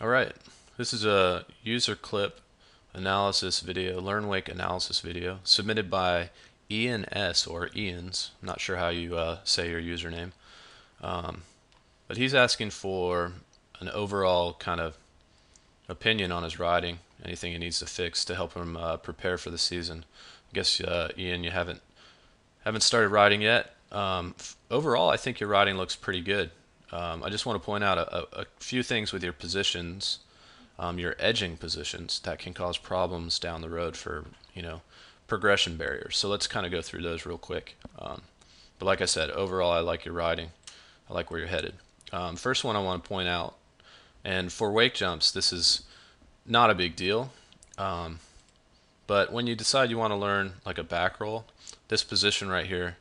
Alright, this is a user clip analysis video, LearnWake analysis video, submitted by Ian S. or Ian's. I'm not sure how you say your username. But he's asking for an overall kind of opinion on his riding, anything he needs to fix to help him prepare for the season. I guess, Ian, you haven't started riding yet. Overall, I think your riding looks pretty good. I just want to point out a few things with your positions, your edging positions that can cause problems down the road for progression barriers. So let's kind of go through those real quick. But like I said, overall, I like your riding. I like where you're headed. First one I want to point out, and for wake jumps, this is not a big deal. But when you decide you want to learn like a back roll, this position right here,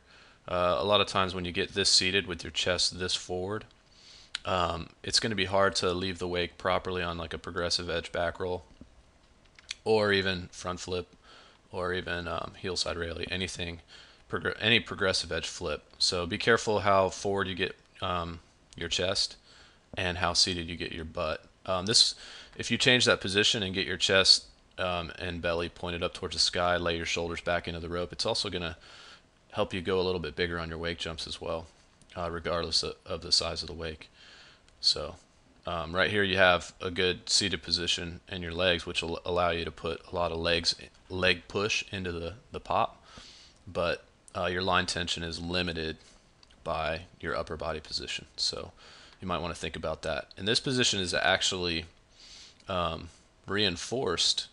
a lot of times when you get this seated with your chest this forward, it's going to be hard to leave the wake properly on like a progressive edge back roll, or even front flip, or even heel side railie, any progressive edge flip. So be careful how forward you get your chest and how seated you get your butt. If you change that position and get your chest and belly pointed up towards the sky, lay your shoulders back into the rope, it's also going to help you go a little bit bigger on your wake jumps as well, regardless of the size of the wake. So right here you have a good seated position in your legs, which will allow you to put a lot of leg push into the pop, but your line tension is limited by your upper body position. So you might want to think about that. And this position is actually reinforced,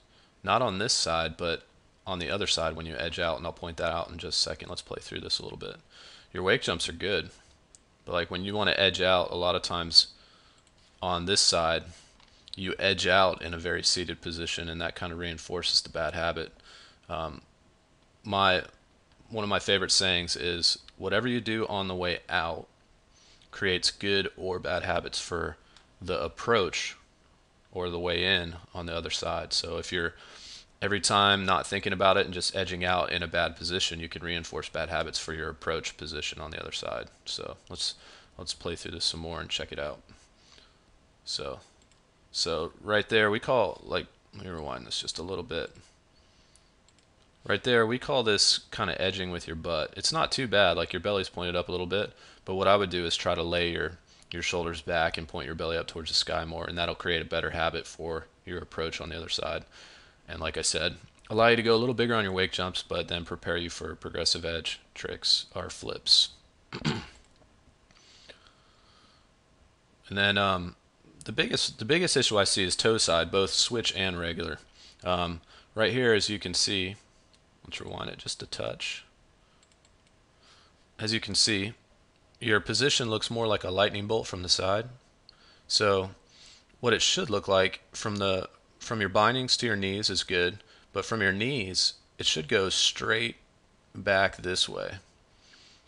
not on this side, but on the other side when you edge out, and I'll point that out in just a second. Let's play through this a little bit. Your wake jumps are good, but like when you want to edge out, a lot of times on this side, you edge out in a very seated position, and that kind of reinforces the bad habit. One of my favorite sayings is, whatever you do on the way out creates good or bad habits for the approach or the way in on the other side. So if you're every time not thinking about it and just edging out in a bad position, you can reinforce bad habits for your approach position on the other side. So let's play through this some more and check it out. So right there we call, like, let me rewind this just a little bit. Right there we call this kind of edging with your butt. It's not too bad, like your belly's pointed up a little bit, but what I would do is try to lay your shoulders back and point your belly up towards the sky more, and that'll create a better habit for your approach on the other side. And like I said, allow you to go a little bigger on your wake jumps, but then prepare you for progressive edge tricks or flips. And then the biggest issue I see is toe side, both switch and regular. Right here, as you can see, let's rewind it just a touch. As you can see, your position looks more like a lightning bolt from the side. So what it should look like from your bindings to your knees is good, but from your knees it should go straight back this way,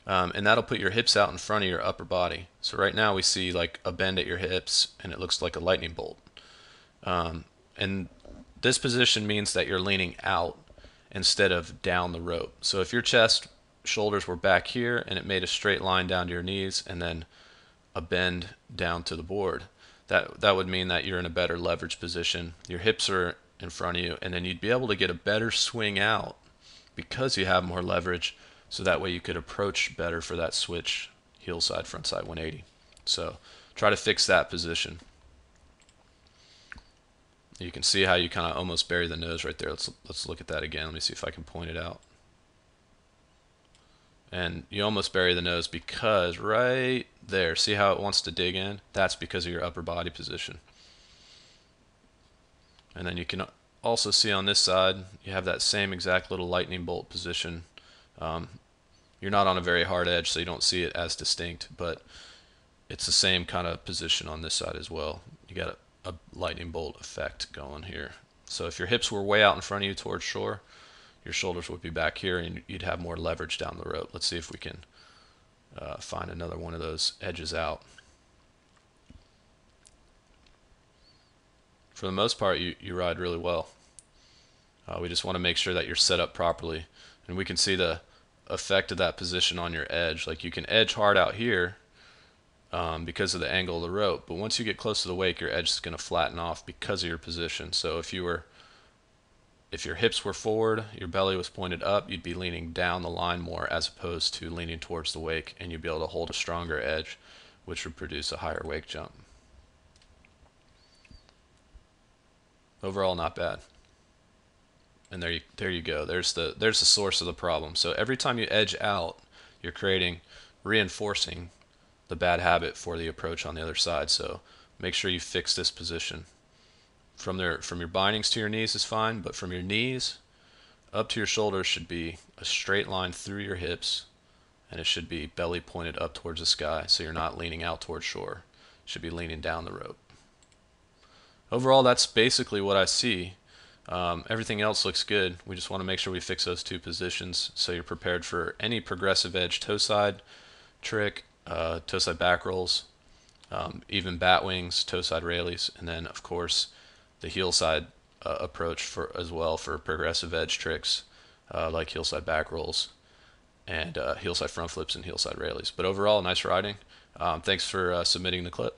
and that'll put your hips out in front of your upper body. So right now we see like a bend at your hips, and it looks like a lightning bolt. And this position means that you're leaning out instead of down the rope. So if your shoulders were back here and it made a straight line down to your knees and then a bend down to the board, that would mean that you're in a better leverage position. Your hips are in front of you, and then you'd be able to get a better swing out because you have more leverage, so that way you could approach better for that switch heel side front side 180. So try to fix that position. You can see how you kind of almost bury the nose right there. Let's look at that again. Let me see if I can point it out. And you almost bury the nose because right there, see how it wants to dig in? That's because of your upper body position. And then you can also see on this side, you have that same exact little lightning bolt position. You're not on a very hard edge, so you don't see it as distinct, but it's the same kind of position on this side as well. You got a lightning bolt effect going here. So if your hips were way out in front of you towards shore, your shoulders would be back here, and you'd have more leverage down the rope. Let's see if we can find another one of those edges out. For the most part, you ride really well. We just want to make sure that you're set up properly, and we can see the effect of that position on your edge. Like, you can edge hard out here, because of the angle of the rope. But once you get close to the wake, your edge is going to flatten off because of your position. So if your hips were forward, your belly was pointed up, you'd be leaning down the line more as opposed to leaning towards the wake, and you'd be able to hold a stronger edge, which would produce a higher wake jump. Overall, not bad. And there you go. There's the source of the problem. So every time you edge out, you're reinforcing the bad habit for the approach on the other side. So make sure you fix this position. From your bindings to your knees is fine, but from your knees up to your shoulders should be a straight line through your hips, and it should be belly pointed up towards the sky, so you're not leaning out towards shore. You should be leaning down the rope. Overall, that's basically what I see. Everything else looks good. We just want to make sure we fix those two positions so you're prepared for any progressive edge toe side trick, toe side back rolls, even bat wings, toe side railies, and then of course the heel side approach as well for progressive edge tricks like heel side back rolls and heel side front flips and heel side railies. But overall, nice riding. Thanks for submitting the clip.